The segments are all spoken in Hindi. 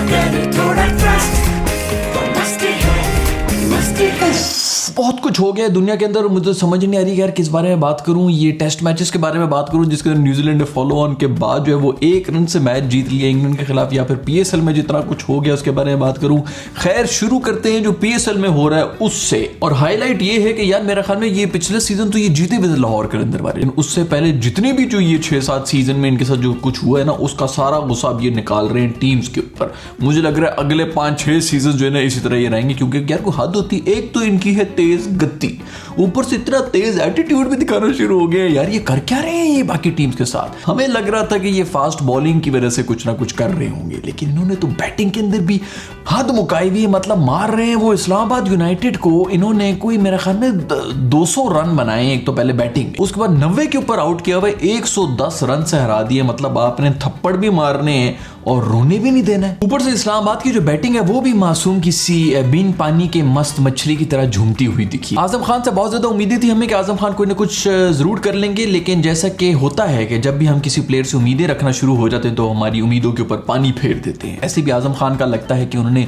अगर थोड़ा ट्रस्ट तो मस्ती है, मस्ती है। बहुत कुछ हो गया दुनिया के अंदर, मुझे समझ नहीं आ रही यार किस बारे में बात करूं। ये टेस्ट मैचेस के बारे में बात करूं जिसके अंदर न्यूजीलैंड ने फॉलो ऑन के बाद जो है वो 1 रन से मैच जीत लिया इंग्लैंड के खिलाफ, या फिर पीएसएल में जितना कुछ हो गया उसके बारे में बात करूं। खैर शुरू करते हैं जो पीएसएल में हो रहा है उससे। और हाईलाइट ये है कि यार मेरे ख्याल में ये पिछले सीजन तो ये जीते भी थे लाहौर कलंदर वाले, उससे पहले जितने भी जो ये 6-7 सीजन में इनके साथ जो कुछ हुआ है ना उसका सारा गुस्सा अब ये निकाल रहे हैं टीम्स के ऊपर। मुझे लग रहा है अगले 5-6 सीजन जो है ना इसी तरह ये रहेंगे, क्योंकि यार कोई हद होती है। एक तो इनकी है तेज गति, ऊपर से इतना तेज एटीट्यूड भी दिखाना शुरू हो गया। यार ये कर क्या रहे हैं ये बाकी टीम्स के साथ। हमें लग रहा था कि ये फास्ट बॉलिंग की वजह से कुछ ना कुछ कर रहे होंगे, लेकिन इन्होंने तो बैटिंग के अंदर भी हद मुकाई हुई है। मतलब मार रहे हैं वो इस्लामाबाद यूनाइटेड को, इन्होंने कोई मेरे ख्याल में 200 रन बनाए एक तो पहले बैटिंग, उसके बाद 90 के ऊपर आउट किया हुआ 110 रन से हरा दिए। मतलब आपने थप्पड़ भी मारने हैं और रोने भी नहीं देना है। ऊपर से इस्लामाबाद की जो बैटिंग है वो भी मासूम किसी बिन पानी के मस्त मछली की तरह झूमती हुई दिखी। आजम खान से बहुत ज्यादा उम्मीदें थी हमें कि आजम खान कोई ना कुछ जरूर कर लेंगे, लेकिन जैसा कि होता है कि जब भी हम किसी प्लेयर से उम्मीदें रखना शुरू हो जाते हैं तो हमारी उम्मीदों के ऊपर पानी फेर देते हैं। ऐसे भी आजम खान का लगता है कि उन्होंने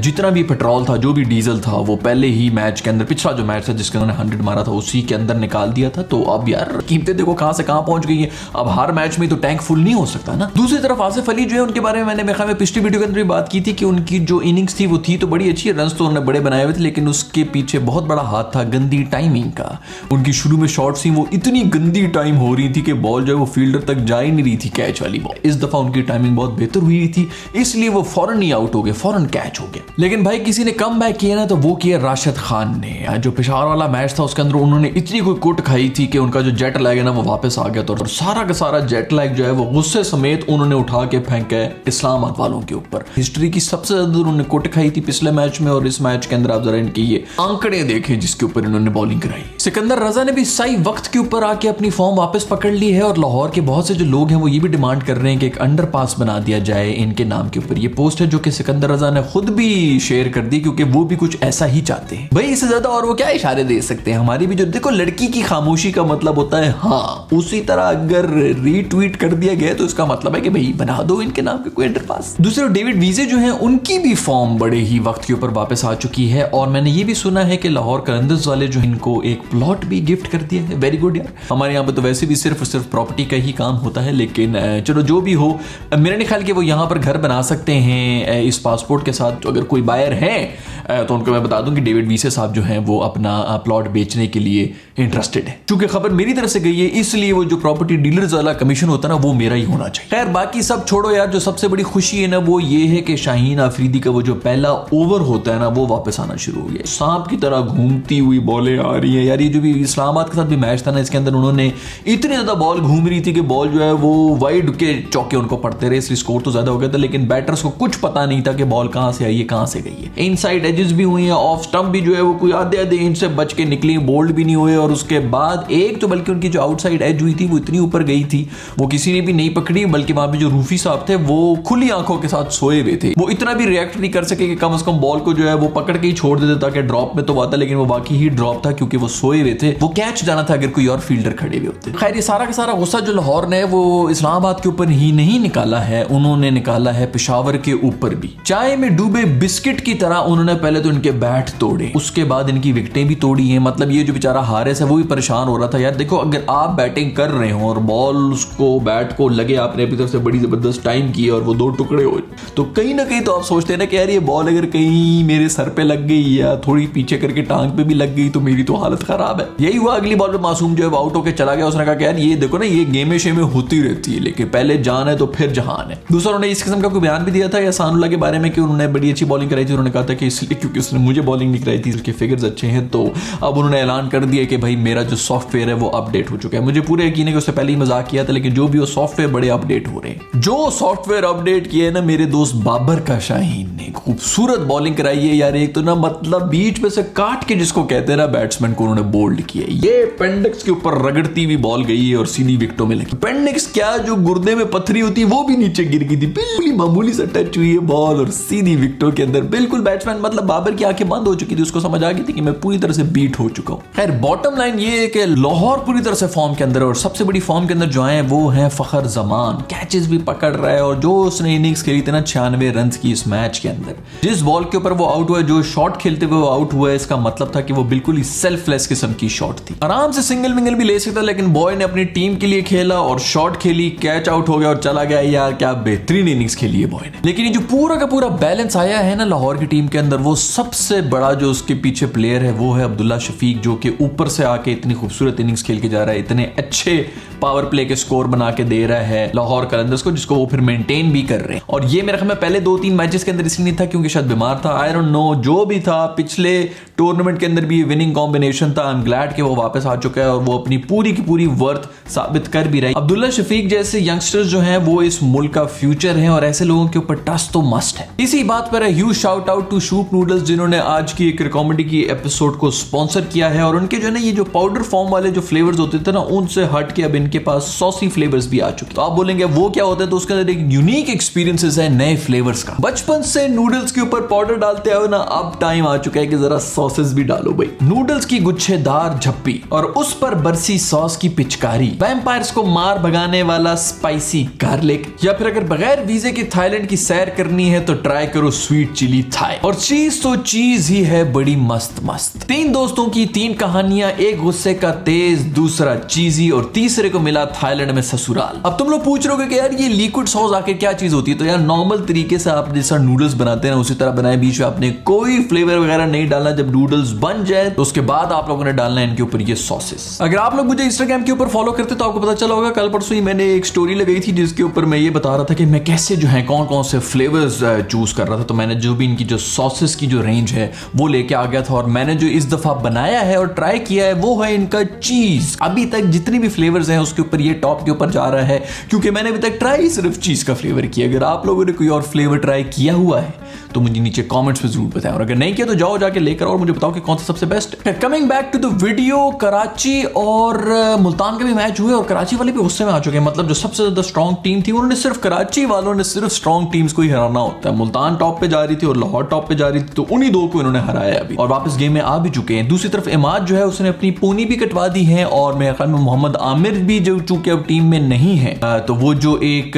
जितना भी पेट्रोल था, जो भी डीजल था, वो पहले ही मैच के अंदर, पिछला जो मैच था जिसके उन्होंने 100 मारा था उसी के अंदर निकाल दिया था। तो अब यार कीमतें देखो कहां से कहां पहुंच गई है। अब हर मैच में तो टैंक फुल नहीं हो सकता ना। दूसरी तरफ आसिफ अली जो है उनके बारे में मैंने मेरे ख्याल में पिछली वीडियो के अंदर भी बात की थी कि उनकी जो इनिंग्स थी वो थी तो बड़ी अच्छी, रन्स तो उन्होंने बड़े बनाए हुए थे, लेकिन उसके पीछे बहुत बड़ा हाथ था गंदी टाइमिंग का। उनकी शुरू में शॉट्स थी वो इतनी गंदी टाइम हो रही थी कि बॉल जो है वो फील्डर तक जा ही नहीं रही थी, कैच वाली बॉल। इस दफा उनकी टाइमिंग बहुत बेहतर हुई थी, इसलिए वो फौरन ही आउट हो गए, फौरन कैच हो गया। लेकिन भाई किसी ने कम बैक किया ना तो वो किया राशिद खान ने। जो पेशावर वाला मैच था उसके अंदर उन्होंने इतनी कोई कुट खाई थी कि उनका जो जेट लैग है ना वो वापस आ गया। तो सारा का सारा जेट लैग जो है वो गुस्से समेत उन्होंने उठा के फेंका है इस्लामाबाद वालों के ऊपर। हिस्ट्री की सबसे ज्यादा उन्होंने कुट खाई थी पिछले मैच में, और इस मैच के अंदर आप जरा इनके ये आंकड़े देखें जिसके ऊपर इन्होंने बॉलिंग कराई। सिकंदर रजा ने भी सही वक्त के ऊपर आके अपनी फॉर्म वापस पकड़ ली है, और लाहौर के बहुत से जो लोग हैं वो ये भी डिमांड कर रहे हैं कि एक अंडरपास बना दिया जाए इनके नाम के ऊपर। ये पोस्ट है जो कि सिकंदर रजा ने खुद भी शेयर कर दी, क्योंकि वो भी कुछ ऐसा ही चाहते हैं। भाई इससे ज्यादा और वो क्या इशारे दे सकते हैं। हमारी भी जो देखो लड़की की खामोशी का मतलब होता है हाँ, उसी तरह अगर रीट्वीट कर दिया गया तो इसका मतलब है कि भाई बना दो इनके नाम के कोई अंडरपास। दूसरे डेविड वीजे जो हैं उनकी भी फॉर्म बड़े ही वक्त के ऊपर वापस आ चुकी है, और मैंने ये भी सुना है कि लाहौर कलंदर्स वाले जो इनको एक प्लॉट भी गिफ्ट कर दिया है। वेरी गुड यार। हमारे यहाँ पे तो वैसे भी सिर्फ प्रॉपर्टी का ही काम होता है, लेकिन चलो जो भी हो, मेरा नहीं ख्याल कि वो यहाँ पर घर बना सकते हैं इस पासपोर्ट के साथ। तो अगर कोई बायर है तो उनको मैं बता दूं कि डेविड वीसे साहब जो हैं वो अपना प्लॉट बेचने के लिए इंटरेस्टेड है। चूंकि खबर मेरी तरफ से गई है इसलिए वो जो प्रॉपर्टी डीलर्स वाला कमीशन होता है ना वो मेरा ही होना चाहिए। खैर बाकी सब छोड़ो यार, जो सबसे बड़ी खुशी है ना वो ये है कि शाहीन आफरीदी का वो जो पहला ओवर होता है ना वो वापस आना शुरू हो गया। सांप की तरह घूमती हुई बॉलें आ रही है यार। ये जो भी इस्लामाबाद के साथ भी मैच था ना इसके अंदर उन्होंने इतनी ज्यादा बॉल घूम रही थी कि बॉल जो है वो वाइड के चौके उनको पड़ते रहे, इसलिए स्कोर तो ज्यादा हो गया था, लेकिन बैटर्स को कुछ पता नहीं था कि बॉल कहां से आई है कहां से गई है। इनसाइड एजेस भी हुई है, ऑफ स्टंप भी जो है वो कोई आधे इंच से बच के निकली, बोल्ड भी नहीं हुए। और उसके बाद एक तो बल्कि उनकी जो आउटसाइड एज हुई थी वो इतनी ऊपर गई थी वो किसी ने भी नहीं पकड़ी, बल्कि वहां पे जो रूफी साहब थे वो खुली आंखों के साथ सोए हुए थे। वो इतना भी रिएक्ट नहीं कर सके कि कम से कम बॉल को जो है वो पकड़ के ही छोड़ देते ताकि ड्रॉप में तो आता, लेकिन वो बाकी ही ड्रॉप था क्योंकि वो सोए हुए थे। वो कैच जाना था अगर कोई और फील्डर खड़े हुए होते। खैर ये सारा का सारा गुस्सा जो लाहौर ने वो इस्लामाबाद के ऊपर ही नहीं निकाला है, उन्होंने निकाला है पेशावर के ऊपर भी। चाय में डूबे बिस्किट की तरह उन्होंने पहले तो इनके बैट तोड़े, उसके बाद इनकी विकेटें भी तोड़ी हैं। मतलब ये जो बेचारा हारिस है वो भी परेशान हो रहा था। यार देखो अगर आप बैटिंग कर रहे हो और बॉल उसको बैट को लगे, आपने अपनी तरफ से बड़ी जबरदस्त टाइम की और वो 2 टुकड़े हो, तो कहीं ना कहीं तो आप सोचते हैं ना कि यार ये बॉल अगर कहीं मेरे सर पे लग गई या थोड़ी पीछे करके टांग पे भी लग गई तो मेरी तो हालत खराब है। यही हुआ। अगली बॉल पे मासूम जो है आउट होकर चला गया। उसने कहा कि यार ये देखो ना ये गेमे शेमे होती रहती है, लेकिन पहले जान है तो फिर जहान है। दूसरा उन्होंने इस किस्म का कोई बयान भी दिया था एहसानुल्लाह के बारे में कि उन्होंने बड़ी अच्छी बॉलिंग कराई थी। उन्होंने कहा था कि इसलिए क्योंकि उसने मुझे बॉलिंग नहीं कराई थी, इसके फिगर्स अच्छे हैं। तो अब उन्होंने ऐलान कर दिया कि भाई मेरा जो सॉफ्टवेयर है वो अपडेट हो चुका है। मुझे पूरे यकीन है कि उससे पहले ही मजाक किया था, लेकिन जो भी वो सॉफ्टवेयर बड़े अपडेट हो रहे हैं। जो सॉफ्टवेयर अपडेट किया है ना मेरे दोस्त बाबर का शाहीन ने, खूबसूरत बॉलिंग कराई है यार। एक तो ना मतलब बीच में से काट के जिसको कहते हैं ना बैट्समैन को उन्होंने बोल्ड किया। ये पेंडिक्स के ऊपर रगड़ती हुई बॉल गई है और सीधी विकेटों में लगी। पेंडिक्स क्या जो गुर्दे में पत्थरी होती है वो भी नीचे गिर गई थी, बिल्कुल ही मामूली सा टच हुई है बॉल और सीधी विकेटों के अंदर। बिल्कुल बैट्समैन मतलब बाबर की आंखें बंद हो चुकी थी, उसको समझ आ गई थी कि मैं पूरी तरह से बीट हो चुका हूं। खैर बॉटम लाइन ये है कि लाहौर पूरी तरह से फॉर्म के अंदर, और सबसे बड़ी फॉर्म के अंदर जो आए वो है फखर जमान। कैचेस भी पकड़ रहा है और जो उसने इनिंग्स खेली थी ना 96 रन की इस मैच के अंदर, जिस बॉल के ऊपर वो आउट हुआ, जो शॉट खेलते हुए वो आउट हुआ है, इसका मतलब था कि वो बिल्कुल ही सेल्फलेस किस्म की शॉट थी। आराम से सिंगल विंगल भी ले सकता, लेकिन बॉय ने अपनी टीम के लिए खेला और शॉट खेली, कैच आउट हो गया और चला गया। यार क्या बेहतरीन इनिंग्स खेली है बॉय ने। लेकिन ये जो पूरा का पूरा बैलेंस आया है ना लाहौर की टीम के अंदर, वो सबसे बड़ा जो उसके पीछे प्लेयर है वो है अब्दुल्ला शफीक, जो कि ऊपर से आके इतनी खूबसूरत इनिंग्स खेल के जा रहा है, इतने अच्छे पावर प्ले के स्कोर बना के दे रहा है लाहौर कलंदर्स को, जिसको वो फिर मेंटेन भी कर रहे हैं। और ये मेरे ख्याल में पहले 2-3 मैचेस के अंदर इसलिए नहीं था क्योंकि शायद बीमार था, आई डोंट नो, जो भी था पिछले टूर्नामेंट के अंदर भी विनिंग कॉम्बिनेशन था। आई एम ग्लैड कि वो वापस आ चुका है और वो अपनी पूरी की पूरी वर्थ साबित कर भी रहा है। अब्दुल्ला शफीक जैसे यंगस्टर्स जो हैं वो इस मुल्क का फ्यूचर है और ऐसे लोगों के ऊपर ट्रस्ट तो मस्ट है। इसी बात पर है huge shout out to Shoop noodles, जिन्होंने आज की एक कॉमेडी की एपिसोड को स्पॉन्सर किया है। और उनके जो है ना ये जो पाउडर फॉर्म वाले जो फ्लेवर्स होते थे ना, उनसे हट के अब इनके पास सॉसी फ्लेवर्स भी आ चुके। तो आप बोलेंगे वो क्या होता है, तो उसके अंदर एक यूनिक एक्सपीरियंसेस है नए फ्लेवर्स का। बचपन से नूडल्स के ऊपर पाउडर डालते हो ना, अब टाइम आ चुका है कि जरा सॉसेस भी डालो भाई। नूडल्स की गुच्छेदार झप्पी और उस पर बरसी सॉस की पिचकारी, वैम्पायर्स को मार भगाने वाला स्पाइसी गार्लिक, या फिर अगर बगैर वीजे के थाईलैंड की सैर करनी है तो ट्राई करो स्वीट चिली थाई। और चीज तो चीज ही है बड़ी मस्त मस्त। 3 दोस्तों की 3 कहानियां, एक गुस्से का तेज, दूसरा चीजी और तीसरे को मिला थाईलैंड में ससुराल। अब तुम लोग पूछ रहे हो कि यार ये लिक्विड सॉस आके क्या चीज होती है, तो यार नॉर्मल तरीके से आप जैसा नूडल्स बनाते हैं उसी तरह बनाए, बीच में आपने कोई फ्लेवर वगैरह नहीं डालना। जब नूडल्स बन जाए तो उसके बाद आप लोगों ने डालना है इनके ऊपर ये सॉसेस। अगर आप लोग मुझे इंस्टाग्राम के ऊपर फॉलो करते तो आपको पता चला होगा, कल परसों ही मैंने एक स्टोरी लगाई थी जिसके ऊपर मैं ये बता रहा था कि मैं कैसे जो है कौन कौन से फ्लेवर्स चूज कर रहा था। तो मैंने जो भी इनकी जो सॉसेस की जो रेंज है वो लेके आ गया था, और मैंने जो इस दफा बनाया है और ट्राई किया है वो है इनका चीज। अभी तक जितनी भी फ्लेवर्स हैं उसके ऊपर ये टॉप के ऊपर जा रहा है, क्योंकि मैंने अभी तक ट्राई सिर्फ चीज का फ्लेवर किया। अगर आप लोगों ने कोई और फ्लेवर ट्राई किया हुआ है तो मुझे नीचे कमेंट्स में जरूर बताएं, और अगर नहीं किया तो जाओ जाके लेकर और मुझे बताओ कि कौन सा सबसे बेस्ट है। Coming back to the video, Karachi और मुल्तान का भी मैच हुए और कराची वाले भी गुस्से में आ चुके हैं। मतलब जो सबसे ज्यादा स्ट्रॉन्ग टीम थी, उन्होंने सिर्फ कराची वालों ने सिर्फ स्ट्रॉन्ग टीम्स को ही हराना होता है। मुल्तान टॉप पे जा रही थी और लाहौर टॉप पे जा रही थी, तो उन्हीं दो को इन्होंने हराया अभी और वापस गेम में आ भी चुके हैं। दूसरी तरफ इमाद जो है उसने अपनी पूनी भी कटवा दी है, और मेरे ख्याल में मोहम्मद आमिर भी जो चूंकि अब टीम में नहीं है, तो वो जो एक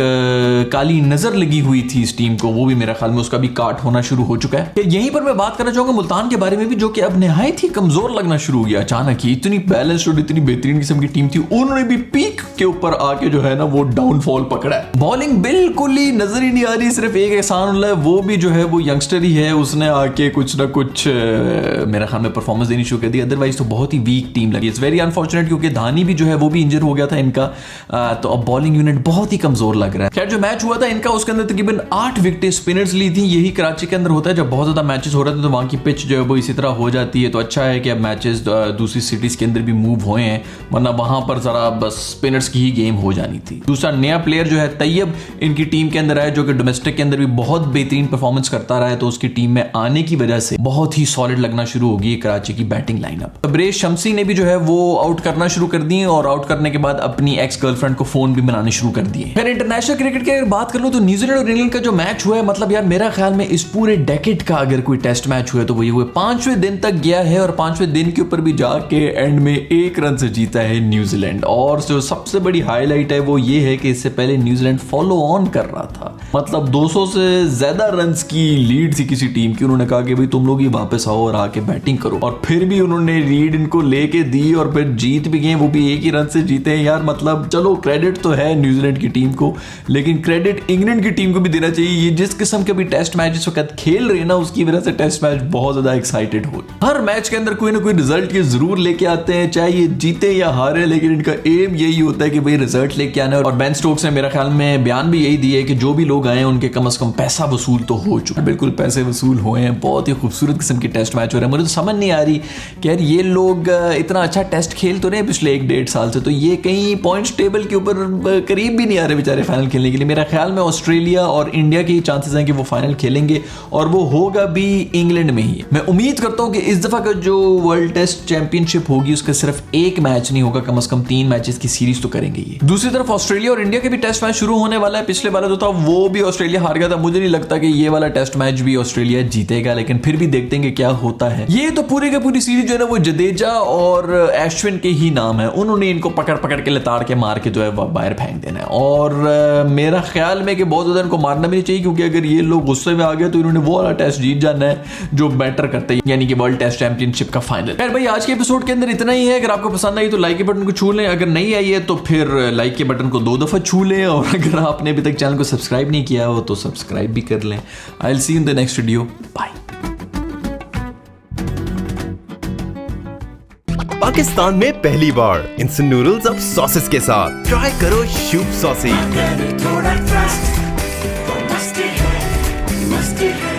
काली नजर लगी हुई थी इस टीम को, वो भी मेरे ख्याल में उसका भी काट होना शुरू हो चुका है। यहीं पर मैं बात करना चाहूंगा मुल्तान के बारे में भी, जो कि अब निहायत ही कमजोर लगना शुरू हो गया अचानक ही। इतनी बैलेंस्ड और इतनी बेहतरीन किस्म की टीम थी, उन्होंने भी पीक के ऊपर आके जो है ना वो डाउनफॉल पकड़ा है। बॉलिंग बिल्कुल ही नजर ही नहीं आ रही, सिर्फ एक एहसान है, वो भी जो है वो यंगस्टर ही है, उसने आके कुछ ना कुछ मेरे ख्याल में परफॉर्मेंस देनी शुरू कर दी। अदरवाइज तो बहुत ही वीक टीम लगी। इट्स वेरी अनफॉर्चुनेट, क्योंकि धानी भी जो है वो भी इंजर हो गया था इनका, तो अब बॉलिंग यूनिट बहुत ही कमजोर लग रहा है। खैर जो मैच हुआ था इनका, उसके अंदर तकरीबन 8 विकेटें स्पिनर्स ली थी। यही कराची के अंदर होता है, जब बहुत ज्यादा मैचेस हो रहे थे तो वहां की पिच जो है वो इसी तरह हो जाती है। तो अच्छा है कि अब मैचेस दूसरी सिटीज के अंदर भी मूव हुए हैं, वरना वहां पर जरा बस स्पिनर्स की ही गेम हो जानी थी। दूसरा नया प्लेयर जो है तैयब इनकी टीम के अंदर आया, जो कि डोमेस्टिक के अंदर भी बहुत बेहतरीन परफॉर्मेंस करता रहा है, तो उसकी टीम में आने की वजह से बहुत ही सॉलिड लगना शुरू होगी कराची की बैटिंग लाइनअप। तबरेज शमसी ने भी जो है वो आउट करना शुरू कर दिए, और आउट करने के बाद अपनी एक्स गर्लफ्रेंड को फोन भी बनाने शुरू कर दिए। फिर इंटरनेशनल क्रिकेट की अगर बात कर लो तो न्यूजीलैंड और इंग्लैंड का जो मैच हुआ है, मतलब यार मेरा ख्याल में इस पूरे डेकेड का अगर कोई टेस्ट मैच हुआ तो वो ये हुए 5वें दिन तक गया है, और 5वें दिन के ऊपर भी जाके एंड में 1 रन से जीता है न्यूजीलैंड। और जो सबसे बड़ी हाईलाइट है वो ये है कि इससे पहले न्यूजीलैंड फॉलो ऑन कर रहा था, मतलब 200 से ज्यादा रन्स की लीड थी किसी टीम की। उन्होंने कहा कि भाई तुम लोग ही वापस आओ और आके बैटिंग करो, और फिर भी उन्होंने लीड इनको लेके दी और फिर जीत भी गए, वो भी 1 ही रन से जीते हैं। यार मतलब चलो क्रेडिट तो है न्यूजीलैंड की टीम को, लेकिन क्रेडिट इंग्लैंड की टीम को भी देना चाहिए। ये जिस किस्म के भी टेस्ट मैच इस वक्त खेल रहे हैं ना, उसकी वजह से टेस्ट मैच बहुत ज्यादा एक्साइटेड हो। हर मैच के अंदर कोई ना कोई रिजल्ट ये जरूर लेके आते हैं, चाहे ये जीते या हारे, लेकिन इनका एम यही होता है कि भाई रिजल्ट लेके आना है। और बेन स्टोक्स ने मेरा ख्याल में बयान भी यही दिया है कि जो भी लोग आए उनके कम से कम पैसा वसूल तो हो चुका है। बिल्कुल पैसे वसूल हुए हैं, बहुत ही खूबसूरत किस्म के टेस्ट मैच हो रहे हैं। मुझे तो समझ नहीं आ रही कि यार ये लोग इतना अच्छा टेस्ट खेल तो रहे हैं पिछले 1-1.5 साल से, तो ये कहीं पॉइंट्स टेबल के ऊपर करीब भी नहीं आ रहे बेचारे फाइनल खेलने के लिए। मेरा ख्याल में ऑस्ट्रेलिया और इंडिया के ही चांसेस हैं कि वो फाइनल खेलेंगे, और वो होगा भी इंग्लैंड में ही। मैं उम्मीद करता हूं कि इस दफा का जो वर्ल्ड टेस्ट चैंपियनशिप होगी उसका सिर्फ 1 मैच नहीं होगा, कम से कम 3 मैचेस की सीरीज तो करेंगे ये। दूसरी तरफ ऑस्ट्रेलिया और इंडिया के भी टेस्ट मैच शुरू होने वाला है। पिछले वाला जो था वो भी ऑस्ट्रेलिया हार गया था। मुझे नहीं लगता कि ये वाला टेस्ट मैच भी ऑस्ट्रेलिया जीतेगा, लेकिन फिर भी देखते हैं कि क्या होता है। ये तो पूरी की पूरी सीरीज जो है ना वो जडेजा और अश्विन के ही नाम है, उन्होंने इनको पकड़ पकड़ के लताड़ के मार के जो है वो बाहर फेंक देना है। और मेरा ख्याल में कि बहुत ज़्यादा इनको मारना भी नहीं चाहिए, क्योंकि अगर ये लोग गुस्से में आ गए तो इन्होंने वो वाला टेस्ट जीत जाना है जो मैटर करता है, यानी कि वर्ल्ड टेस्ट चैंपियनशिप का फाइनल। खैर भाई, आज के एपिसोड के अंदर इतना ही है। अगर आपको पसंद आई तो लाइक के बटन को छू लें, अगर नहीं आई है तो फिर लाइक के बटन को 2 दफ़ा छू लें, और अगर आपने अभी तक चैनल को सब्सक्राइब नहीं किया हो तो सब्सक्राइब भी कर लें। I will see you in the next video, bye. Pakistan में पहली बार इंस्टेंट नूडल्स अब सॉसेस के साथ, ट्राई करो शुभ सॉसी। अगर थोड़ा ट्रस्ट तो मस्ती है, मस्ती है।